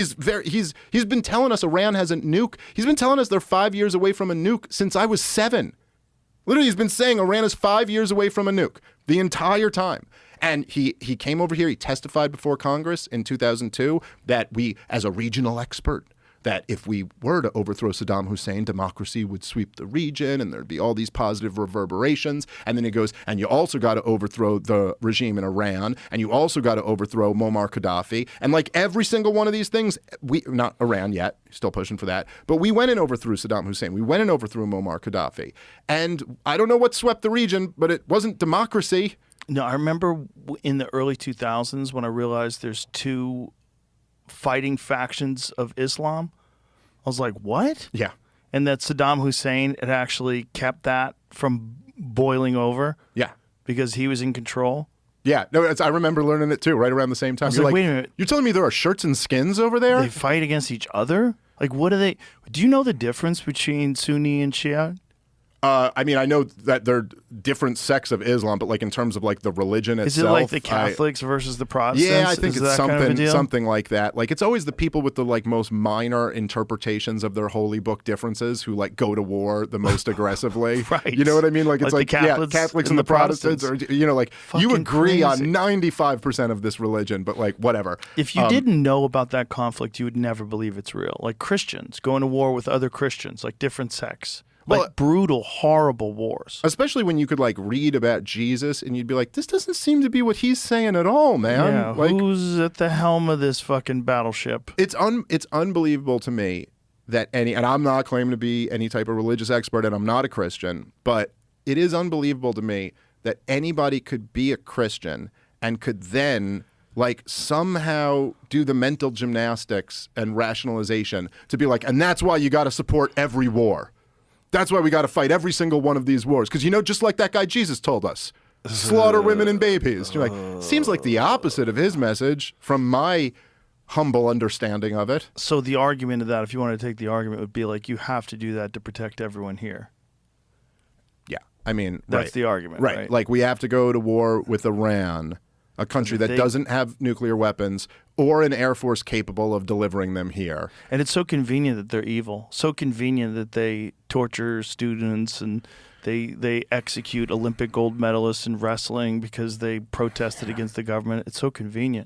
He's been telling us Iran has a nuke. He's been telling us they're 5 years away from a nuke since I was 7. Literally, he's been saying Iran is 5 years away from a nuke the entire time. And he came over here, he testified before Congress in 2002 that we, as a regional expert, that if we were to overthrow Saddam Hussein, democracy would sweep the region and there'd be all these positive reverberations. And then he goes, and you also got to overthrow the regime in Iran, and you also got to overthrow Muammar Gaddafi. And like every single one of these things, not Iran yet, still pushing for that, but we went and overthrew Saddam Hussein. We went and overthrew Muammar Gaddafi. And I don't know what swept the region, but it wasn't democracy. No, I remember in the early 2000s when I realized there's two fighting factions of Islam. I was like, what? Yeah. And that Saddam Hussein had actually kept that from boiling over. Yeah. Because he was in control. Yeah. No, I remember learning it too, right around the same time. You're like, wait a minute. You're telling me there are shirts and skins over there? They fight against each other? Like, what do they... Do you know the difference between Sunni and Shia? I mean, I know that they're different sects of Islam, but like in terms of like the religion itself. Is it like the Catholics versus the Protestants? Yeah, I think it's something like that. Like it's always the people with the like most minor interpretations of their holy book differences who like go to war the most aggressively. Right. You know what I mean? Like it's like Catholics and the Protestants, or you know, like you agree on crazy. 95% of this religion, but like whatever. If you didn't know about that conflict, you would never believe it's real. Like Christians going to war with other Christians, like different sects. Like brutal, horrible wars. Especially when you could like read about Jesus and you'd be like, this doesn't seem to be what he's saying at all, man. Yeah, like, who's at the helm of this fucking battleship? It's unbelievable to me that and I'm not claiming to be any type of religious expert and I'm not a Christian, but it is unbelievable to me that anybody could be a Christian and could then like somehow do the mental gymnastics and rationalization to be like, and that's why you got to support every war. That's why we got to fight every single one of these wars. Because, you know, just like that guy Jesus told us, slaughter women and babies. You're like, seems like the opposite of his message from my humble understanding of it. So the argument of that, if you want to take the argument, would be like, you have to do that to protect everyone here. Yeah. I mean, that's the argument, right? Like we have to go to war with Iran, a country that doesn't have nuclear weapons or an air force capable of delivering them here. And it's so convenient that they're evil. So convenient that they torture students and they execute Olympic gold medalists in wrestling because they protested against the government. It's so convenient.